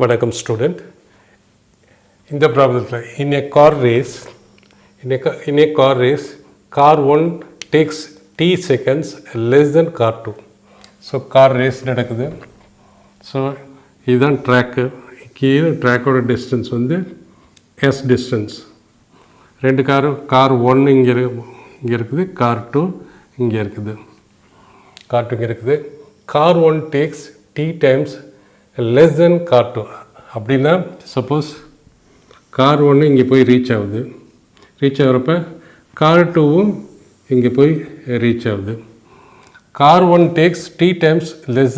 வணக்கம் ஸ்டூடெண்ட். இந்த ப்ராப்ளத்தில் in a car race car 1 takes t seconds less than car 2. So car race நடக்குது. So இதுதான் track. கீழே ட்ராக்கோட டிஸ்டன்ஸ் வந்து எஸ் டிஸ்டன்ஸ். ரெண்டு கார் 1 இங்கே இருக்குது, கார் 2 இங்கே இருக்குது. கார் 2 இங்கே இருக்குது. Car 1 takes t times less than car 2. அப்படின்னா சப்போஸ் கார் 1 இங்கே போய் ரீச் ஆகுது. ரீச் ஆகிறப்ப கார் 2வும் இங்கே போய் ரீச் ஆகுது. Car 1 takes t times less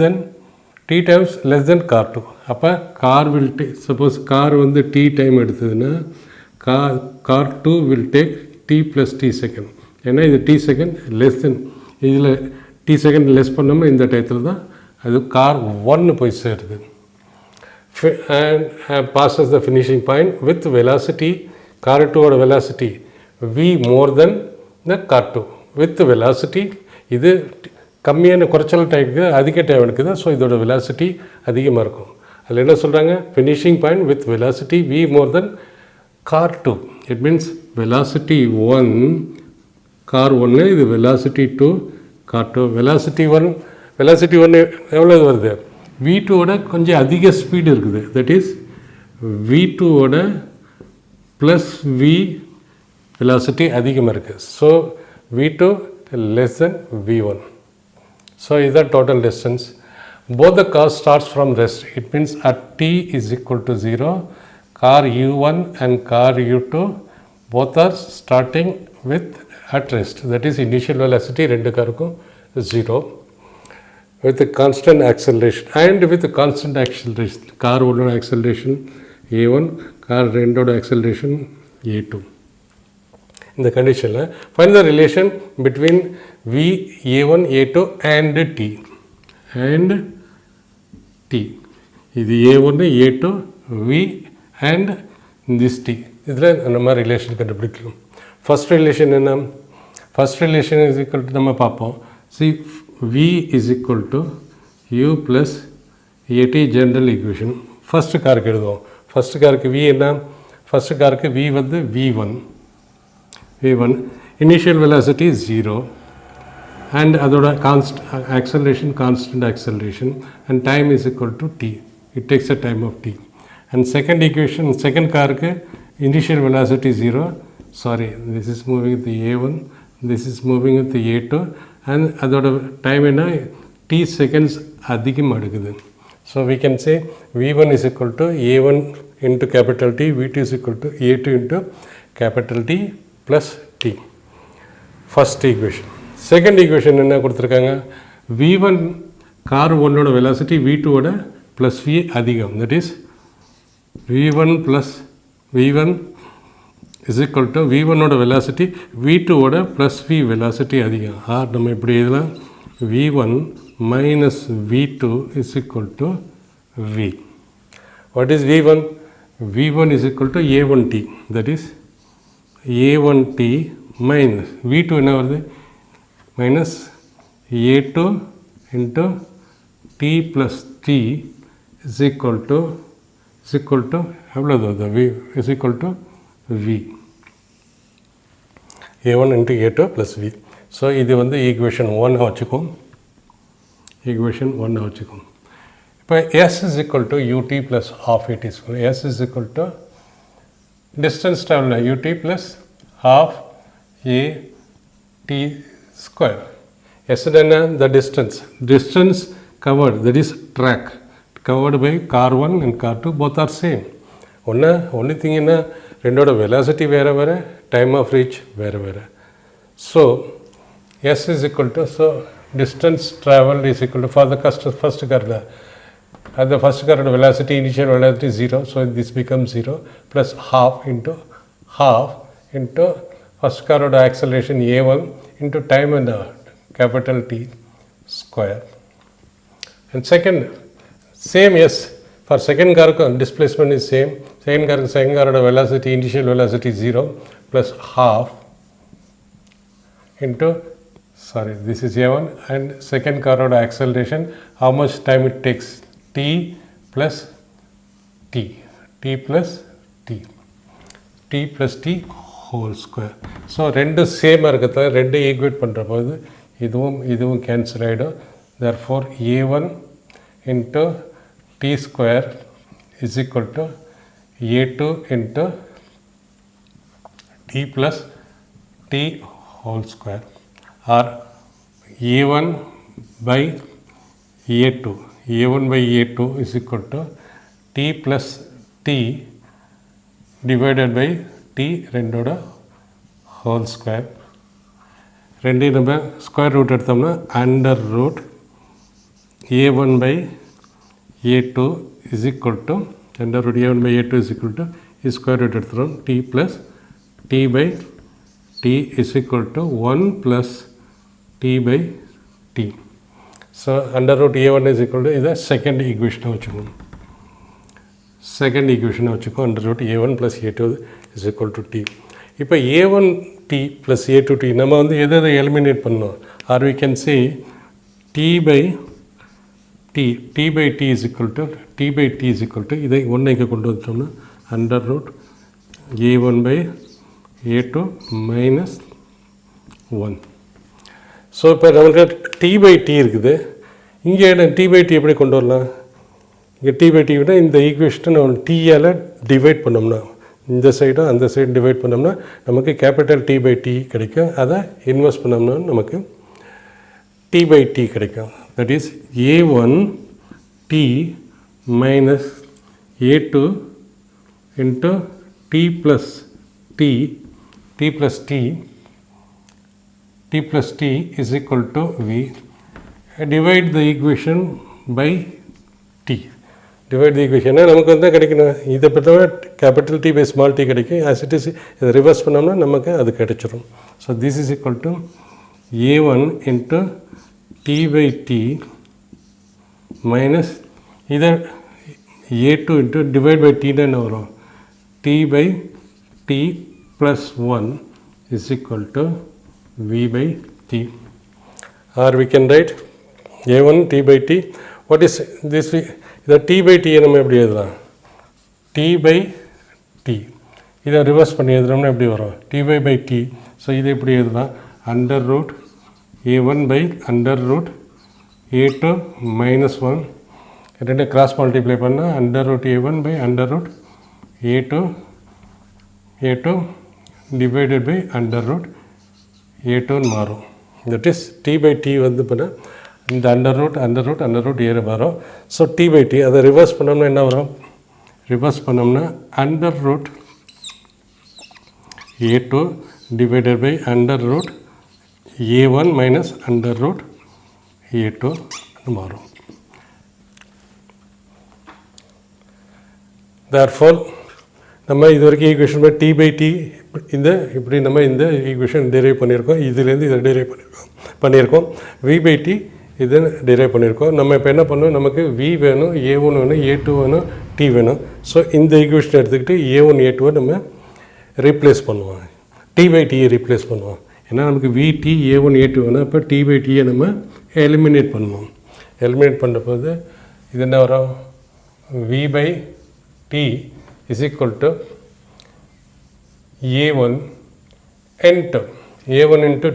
than car 2. அப்போ கார் வில் சப்போஸ் கார் வந்து t டைம் எடுத்ததுன்னா car 2 will take t plus t second. ஏன்னா இது t செகண்ட் லெஸ் தென், இதில் t செகண்ட் லெஸ் பண்ணாமல் இந்த டயத்தில் தான் அது கார் 1 போய் சேருது. And passes the finishing point with velocity, car 2ஓட velocity v more than the car 2 with velocity. இது கம்மியான குறைச்சல் டைமுக்கு அதிக டைம் எடுக்குது. ஸோ இதோட வெலாசிட்டி அதிகமாக இருக்கும். அதில் என்ன சொல்கிறாங்க, finishing point with velocity v more than car 2. It means velocity 1 car 1, இது வெலாசிட்டி 2 கார் 2. வெலாசிட்டி 1 எவ்வளோ வருது, v2ஓட கொஞ்சம் அதிக ஸ்பீடு இருக்குது. தட் இஸ் v2ஓட ப்ளஸ் v வெலாசிட்டி அதிகமாக இருக்குது. So v2 less than v1. So இதுதான் total distance. Both the car starts from rest. It means at t is equal to 0 car u1 and car u2 both are starting with at rest. That is initial velocity ரெண்டு காருக்கும் 0 with a constant acceleration and with a constant acceleration. Car 1 acceleration a1, car 2 acceleration a2. In the condition find the relation between v a1 a2 and t. இது a1 a2 v and this t. இதில் நம்ம relation கண்டுபிடிக்கலாம். First relation என்ன, first relation is equal to நம்ம பார்ப்போம். see v is equal to u plus at general equation. First காருக்கு எழுதுவோம். First காருக்கு v என்ன, ஃபர்ஸ்ட் காருக்கு v வந்து v1 இனிஷியல் வெலாசிட்டி 0 அண்ட் அதோட acceleration constant acceleration and time is equal to t. it takes a time of t. and second equation, second காருக்கு initial velocity 0, sorry, this is moving with the a1, this is moving with the a2 and அதோட time என்ன, t seconds அதிகமாக எடுக்குது. So we can say v1 is equal to a1 into capital T, v2 is equal to a2 into capital T plus t. First equation. Second equation என்ன கொடுத்துருக்காங்க, v1 car 1ஓட velocity v2ஓட plus v அதிகம். That is v1 plus v1 is equal to v1ஓட velocity v2ஓட plus v velocity அதிகம். நம்ம இப்படி இதெல்லாம் v1 minus v2 is equal to v. what is v1? v1 is equal to a1t. that is a1t minus v2 என்ன வருது, minus a2 into t plus t is equal to எவ்வளோ வருது, v is equal to v. a1 into a2 plus v. So இது வந்து equation 1 வச்சுக்கும். Equation 1 வச்சுக்கும். இப்போ s is equal to ut plus half at square. s is equal to distance travel ut plus half a t square. s என்ன, the distance covered, that is track covered by car 1 and car 2 both are same. only thing என்ன, ரெண்டோட velocity வேறு வேறு, time of reach வேறு வேறு. So S is equal to, so distance travel is equal to for the first காரில் அந்த first காரோட velocity initial velocity 0. So this become 0 plus half into first காரோட acceleration a1 into time and capital T square. And second same S for second car displacement is same. second car velocity, initial velocity 0 plus half into, sorry, this is a1 and second car acceleration, how much time it takes, t plus t plus t plus t whole square. So ரெண்டு சேமாக இருக்கிறதால ரெண்டு equate பண்ணுற போது இதுவும் cancel ஆகிடும். therefore a1 into t square is equal to a2 into t plus t whole square, or a1 by a2 is equal to t plus t divided by t ரெண்டோட whole square. ரெண்டையும் நம்ம square root எடுத்தோம்னா under root a1 by a2 is equal to under root a1 by a2 is equal to square root எடுத்துகிறோம் t plus t by t is equal to 1 plus t by t. So under root a1 is equal to இதை second ஈக்குவேஷனை வச்சுக்கணும். Second ஈக்குவேஷனை வச்சுக்கோ under root a1 plus a2 is equal to t. இப்போ a1t plus a2t நம்ம வந்து எதை eliminate பண்ணோம், or we can say t by t is equal to இதை ஒன்றை இங்கே கொண்டு வந்துட்டோம்னா under root a1 by a2 minus 1. So இப்போ நமக்கு t by t இருக்குது. இங்கே t by t எப்படி கொண்டு வரலாம், இங்கே t by t விட இந்த ஈக்குவேஷனை நம்ம t-ஆல் டிவைட் பண்ணோம்னா இந்த சைடும் அந்த சைடு டிவைட் பண்ணோம்னா நமக்கு கேபிட்டல் t by t கிடைக்கும். அதை இன்வெஸ்ட் பண்ணோம்னா நமக்கு t by t கிடைக்கும். that is a1 t minus a2 into t plus t is equal to v. Divide the equation by t. Divide the equation நமக்கு வந்து கிடைக்கணும், இதை பார்த்தா capital t by small t கிடைக்கும். as it is இதை reverse பண்ணோம்னா நமக்கு அது கிடைச்சிடும். so this is equal to a1 into t by t minus இதை a2 into divide by t என்ன வரும், t by t plus 1 is equal to v by t, or we can write a1 t by t. what is this, இதை t by t நம்ம எப்படி எழுதலாம், t by t இதை reverse பண்ணி எழுதுறோம்னா எப்படி வரும், t by t. ஸோ இதை எப்படி எழுதலாம், under root a1 by under root a2 minus 1 ரெண்டு கிராஸ் மல்டிப்ளை பண்ணால் under root a1 by under root a2 divided by under root a2 மாறும். That is t by t வந்து பண்ணால் இந்த under root ஏற வரும். ஸோ t by t அதை reverse பண்ணோம்னா என்ன வரும், ரிவர்ஸ் பண்ணோம்னா under root a2 divided by under root a1 minus under root a2 மாறும். therefore நம்ம இது வரைக்கும் equation by t by t இந்த இப்படி நம்ம இந்த ஈக்குவேஷன் டிரைவ் பண்ணியிருக்கோம். இதுலேருந்து இதை டிரைவ் பண்ணியிருக்கோம். v by t இது டிரைவ் பண்ணியிருக்கோம். நம்ம இப்போ என்ன பண்ணோம், நமக்கு v வேணும், a1 வேணும், a2 வேணும், t வேணும். ஸோ இந்த ஈக்குவேஷன் எடுத்துக்கிட்டு a1 a2 நம்ம ரீப்ளேஸ் பண்ணுவோம், t by t ரீப்ளேஸ் பண்ணுவோம். ஏன்னா நமக்கு vt a1 a2 வேணும். அப்போ t by t நம்ம எலிமினேட் பண்ணுவோம். எலிமினேட் பண்ணுற போது இது என்ன வரும், v by t is equal to a1 into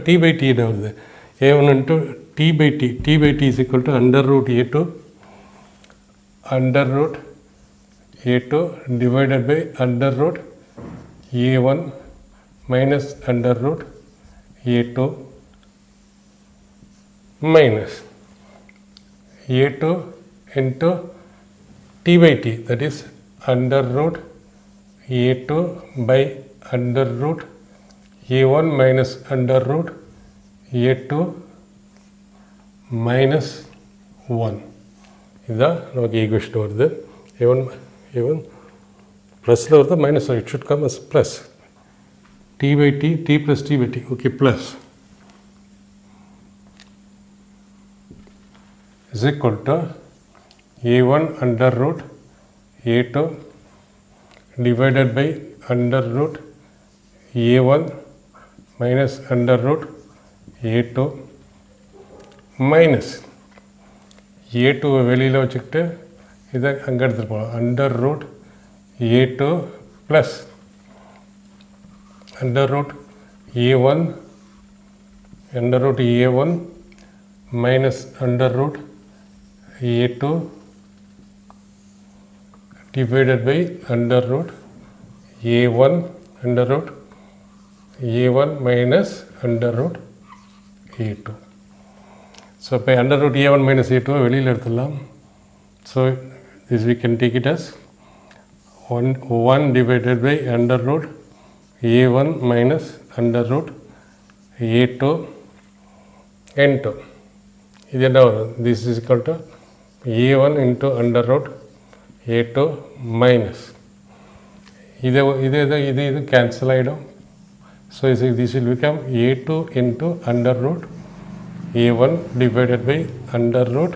t by t என்ன வருது, a1 into t by t is equal to under root a2 divided by under root a1 minus under root a2 minus a2 into t by t, that is under root a2 by under root a1 minus under root a2 minus 1. இதுதான் நமக்கு equation வருது. a1 ப்ளஸில் வருது, minus it should come as plus t by t plus t by t, okay, plus is equal to a1 under root a2 divided by under root a1 minus under root a2 minus a2 வெளியில் வச்சுக்கிட்டு இதை அங்கே எடுத்துகிட்டு போகலாம், under root a2 plus under root a1 minus under root a2 divided by under root a1 minus under root a2. So by under root a1 minus a2 வெளியில் எடுத்துடலாம். So this we can take it as 1 divided by under root a1 minus under root a2 into இது என்ன வரும்? This is equal to a1 into under root a2 minus இது cancel ஆகிடும். So this will become a2 into under root a1 divided by under root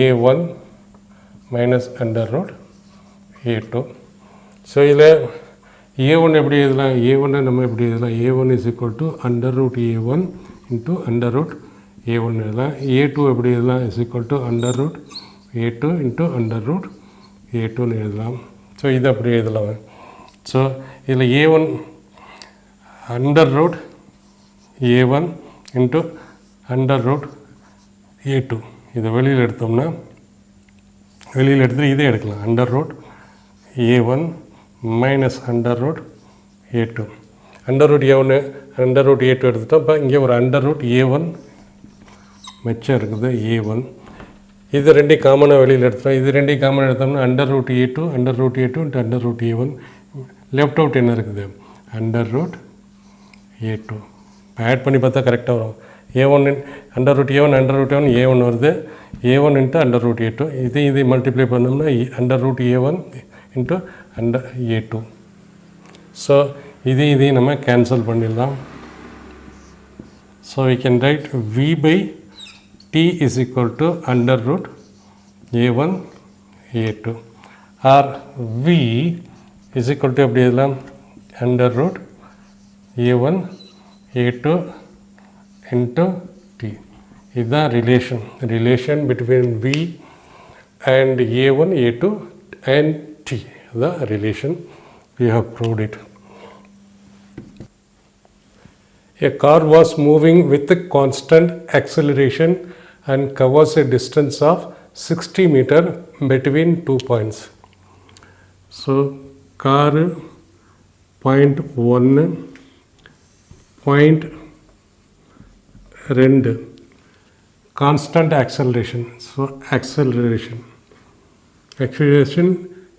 a1 minus under root a2. So இதில் a1 எப்படி எழுதலாம்? a1 நம்ம எப்படி எழுதலாம்? a1 is equal to under root a1 into under root a1 எழுதலாம். a2 எப்படி எழுதலாம்? is equal to under root a2 into under root a2 எழுதலாம். ஸோ இது அப்படி எழுதலாம். ஸோ இதில் a1 under root a1 into under root a2 இதை வெளியில் எடுத்தோம்னா வெளியில் எடுத்துகிட்டு இதே எடுக்கலாம். under root a1 minus under root a2 under root a1 under root a2 எடுத்துட்டோம். இப்போ இங்கே ஒரு under root a1 மிச்சம் இருக்குது a1. இது ரெண்டையும் காமனாக வெளியில் எடுத்துட்டோம். இது ரெண்டையும் காமனாக எடுத்தோம்னா under root a2 into under root a1 left out என்ன இருக்குது? under root a2. ஆட் பண்ணி பார்த்தா கரெக்டாக வரும். a1 under root a1 a1 வருது. a1 into under root a2 இதை மல்டிப்ளை பண்ணோம்னா under root a1 into under a2. So இதையும் நம்ம கேன்சல் பண்ணிடலாம். So we can write v by t is equal to under root a1 a2 or v is equal to எப்படி எழுதலாம்? under root a1 a2 into t. இதுதான் relation between v and a1 a2 and t. The relation we have proved it. A car was moving with a constant acceleration and covers a distance of 60 meters between 2 points. So car point 1 point 2 constant acceleration. So acceleration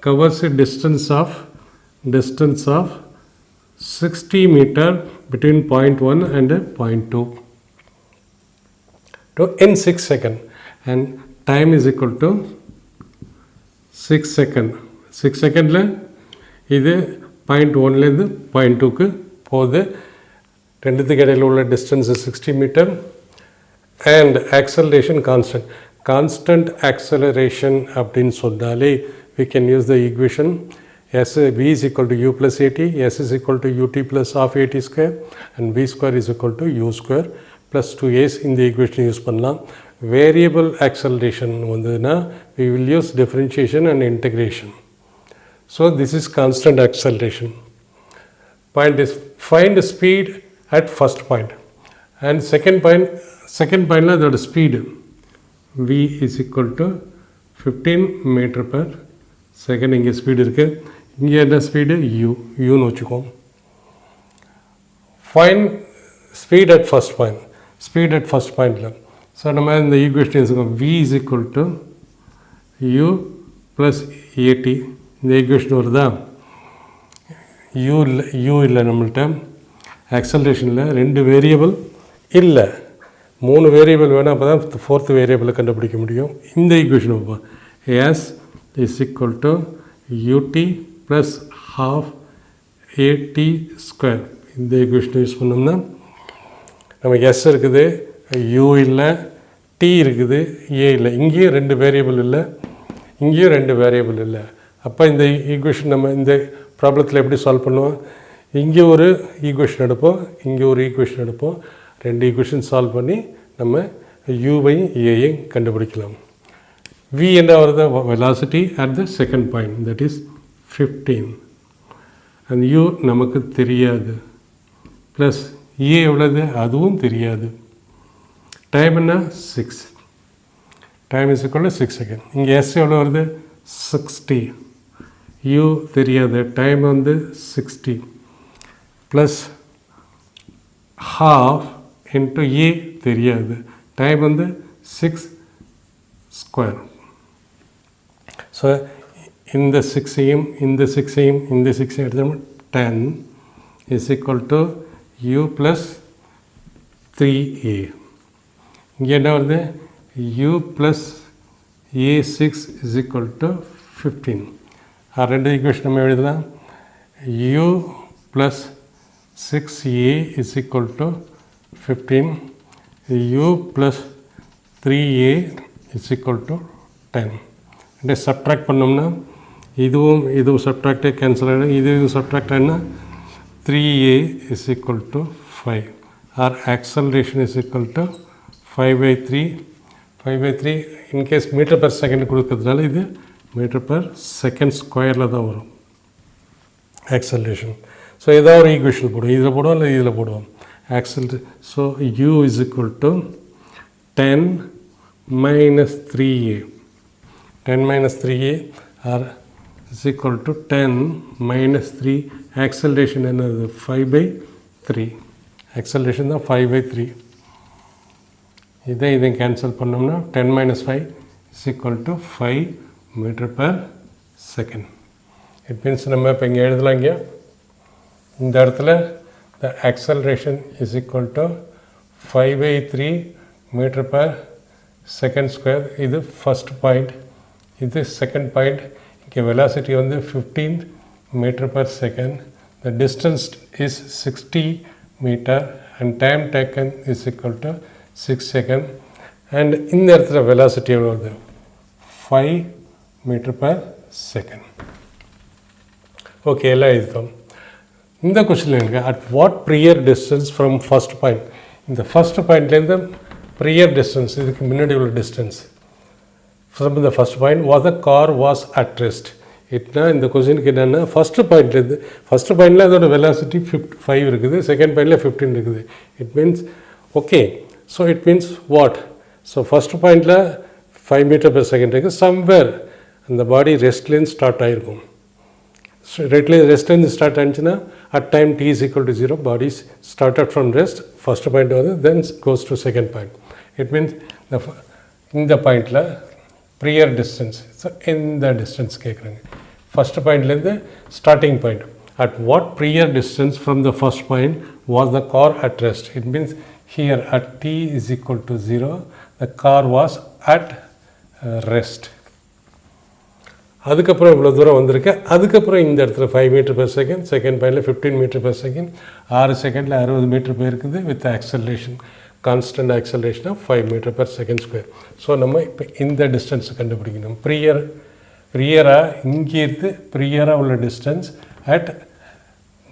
covers a distance of 60 meter between point 1 and point 2 in 6 seconds and time is equal to 6 seconds. 6 செகண்டில் இது point 1லேருந்து point 2க்கு போகுது. ரெண்டுத்துக்கு இடையில் உள்ள distance 60 metre and acceleration constant acceleration அப்படின்னு சொன்னாலே we can use the equation v is equal to u plus at, s is equal to ut plus half at square and v square is equal to u square plus 2s. இந்த equation use பண்ணலாம். Variable acceleration வந்ததுன்னா we will use differentiation and integration. So this is constant acceleration. Point is find the speed at first point and second point la the speed v is equal to 15 meter per second. இங்கே speed இருக்குது. இங்கே என்ன speed? யூன்னு வச்சுக்கோம். Fine speed at first பாயிண்டில் so நம்ம இந்த equation வச்சுக்கோம். v is equal to u plus at. இந்த ஈக்குவேஷன் வருதா? யூ இல்லை நம்மள்கிட்ட. ஆக்சலரேஷனில் 2 வேரியபிள் இல்லை, 3 வேரியபிள் வேணும். அப்போ தான் 4th வேரியபிளை கண்டுபிடிக்க முடியும். இந்த ஈக்குவேஷன் வைப்போம். s is equal to ut plus half at square. இந்த ஈக்குவேஷன் யூஸ் பண்ணோம்னா நமக்கு s இருக்குது, u இல்லை, t இருக்குது, a இல்லை. இங்கேயும் 2 வேரியபிள் இல்லை, இங்கேயும் 2 வேரியபிள் இல்லை. அப்போ இந்த ஈக்குவேஷன் நம்ம இந்த ப்ராப்ளத்தில் எப்படி சால்வ் பண்ணுவோம்? இங்கே ஒரு ஈக்குவேஷன் எடுப்போம், இங்கே ஒரு ஈக்குவேஷன் எடுப்போம். 2 ஈக்குவேஷன் சால்வ் பண்ணி நம்ம யூவையும் ஏயையும் கண்டுபிடிக்கலாம். v என்ன வருது? Velocity at the second point, that is 15 and u நமக்கு தெரியாது ப்ளஸ் ஏ எவ்வளவு அதுவும் தெரியாது டைம் என்ன 6 time is equal to 6 second இங்கே எஸ் எவ்வளோ வருது 60 u தெரியாது டைம் வந்து 60 ப்ளஸ் ஹாஃப் இன்ட்டு ஏ தெரியாது டைம் வந்து 6 ஸ்கொயர் ஸோ இந்த 6ஐயும் இந்த 6ஐயும் இந்த 6ஐயும் எடுத்தோம்னா 10 is equal to u plus 3a இங்கே என்ன வருது u plus a6 is equal to 15 ரெண்டு ஈக்குவேஷன் நம்ம எழுதலாம் u plus 6a is equal to 15 u plus 3a is equal to 10 இதை சப்ட்ராக்ட் பண்ணோம்னா இதுவும் சப்ட்ராக்டே கேன்சல் ஆகிடும் இதுவும் subtract ஆகினா 3a is equal to 5 our acceleration is equal to 5/3 in case metre per second கொடுக்கறதுனால இது மீட்டர் பர் செகண்ட் ஸ்கொயரில் தான் வரும் acceleration so ஏதாவது ஒரு ஈக்குவேஷன் போடுவோம் இதில் போடுவோம் இல்லை இதில் போடுவோம் so u is equal to 10 minus 3a 10 minus 3a or is equal to 10 minus 3 acceleration என்னது 5/3 acceleration தான் 5/3 இதை கேன்சல் பண்ணோம்னா 10 minus 5 is equal to 5 meter per second it means நம்ம இப்போ இங்கே எழுதலாம் இங்கே இந்த இடத்துல the acceleration is equal to 5/3 meter per second square இது first point இது second point இங்கே velocity வந்து 15 meter per second the distance is 60 meter and time taken is equal to 6 second and இந்த இடத்துல velocity எவ்வளோ வருது 5 meter per second ஓகே எல்லாம் எழுதிட்டோம் இந்த கொஸ்டின் இருக்கு at what prior distance from first point இந்த ஃபர்ஸ்ட் பாயிண்ட்லேருந்து ப்ரியர் டிஸ்டன்ஸ் இதுக்கு முன்னாடி உள்ள distance from the first point was the car was at rest இட்னா இந்த கொஸ்டினுக்கு என்னென்னா ஃபஸ்ட்டு பாயிண்டில் அதோட வெலாசிட்டி 5 இருக்குது செகண்ட் பாயிண்டில் 15 இருக்குது it means okay so it means what so first பாயிண்டில் 5 மீட்டர் பெர் செகண்ட் இருக்குது சம்வேர் அந்த பாடி ரெஸ்ட்லேருந்து ஸ்டார்ட் ஆகிருக்கும் ரெஸ்ட்லேருந்து ஸ்டார்ட் ஆனிச்சுன்னா at time t is equal to 0 bodies started from rest first point வந்து then goes to second point it means இந்த பாயிண்டில் ப்ரியர் டிஸ்டன்ஸ் ஸோ இந்த டிஸ்டன்ஸ் கேட்குறாங்க ஃபஸ்ட் பாயிண்ட்லேருந்து starting point at what prior distance from the first point was the car at rest it means here at t is equal to 0 the car was at rest அதுக்கப்புறம் இவ்வளோ தூரம் வந்திருக்கு அதுக்கப்புறம் இந்த இடத்துல 5 மீட்டர் பெர் செகண்ட் செகண்ட் பாயிண்டில் 15 metre per second 6 செகண்டில் 60 metre போயிருக்குது with acceleration constant acceleration of 5 metre per second square so நம்ம இப்போ இந்த டிஸ்டன்ஸை கண்டுபிடிக்கணும் ப்ரியராக இங்கேருந்து ப்ரியராக உள்ள distance at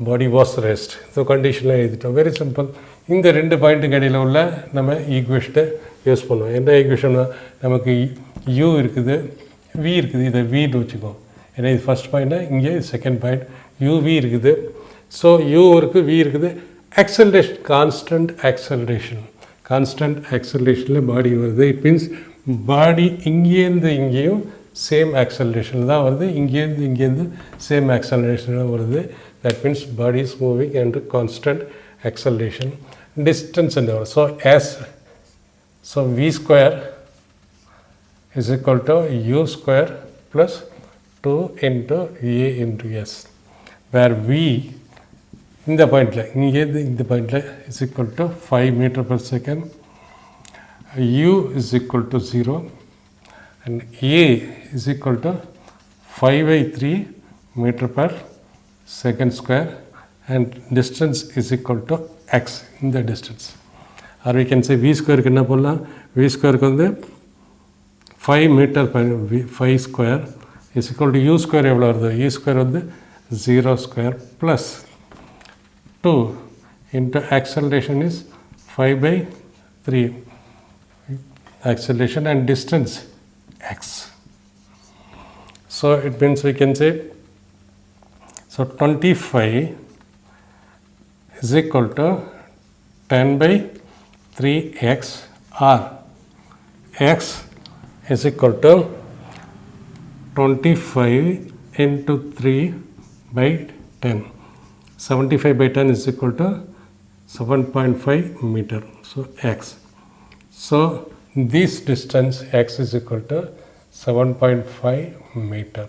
body was rest so கண்டிஷனில் எழுதிட்டோம் வெரி சிம்பிள் இந்த ரெண்டு பாயிண்ட்டுக்கு இடையில் உள்ள நம்ம ஈக்குவேஷனை யூஸ் பண்ணுவோம் என்ன ஈக்குவேஷன்னா நமக்கு u இருக்குது v இருக்குது இதை vன்னு வச்சுக்கோம் ஏன்னா இது ஃபஸ்ட் பாயிண்ட்டு இங்கே செகண்ட் பாயிண்ட் uv இருக்குது ஸோ u இருக்குது v இருக்குது ஆக்சலரேஷன் கான்ஸ்டன்ட் ஆக்சலரேஷனில் பாடி வருது இட் மீன்ஸ் பாடி இங்கேருந்து இங்கேயும் சேம் ஆக்சலரேஷன் தான் வருது இங்கேருந்து சேம் ஆக்சலரேஷன் தான் வருது that means body is moving and constant acceleration distance என்ன வரும் so v square is equal to u square plus 2 into a into s where v இந்த பாயிண்டில் இங்கேருந்து இந்த பாயிண்டில் is equal to 5 meter per second u is equal to 0 and a is equal to 5/3 meter per second square and distance is equal to x இந்த distance or we can say v square என்ன போடலாம் v square வந்து 5 metre 5 square is equal to u square எவ்வளோ வருது u square வந்து 0 square plus 2 into acceleration is 5/3 acceleration and distance x so it means we can say So 25 is equal to 10 by 3x, or x is equal to 25 into 3 by 10. 75 by 10 is equal to 7.5 meter. So x. So this distance x is equal to 7.5 meter.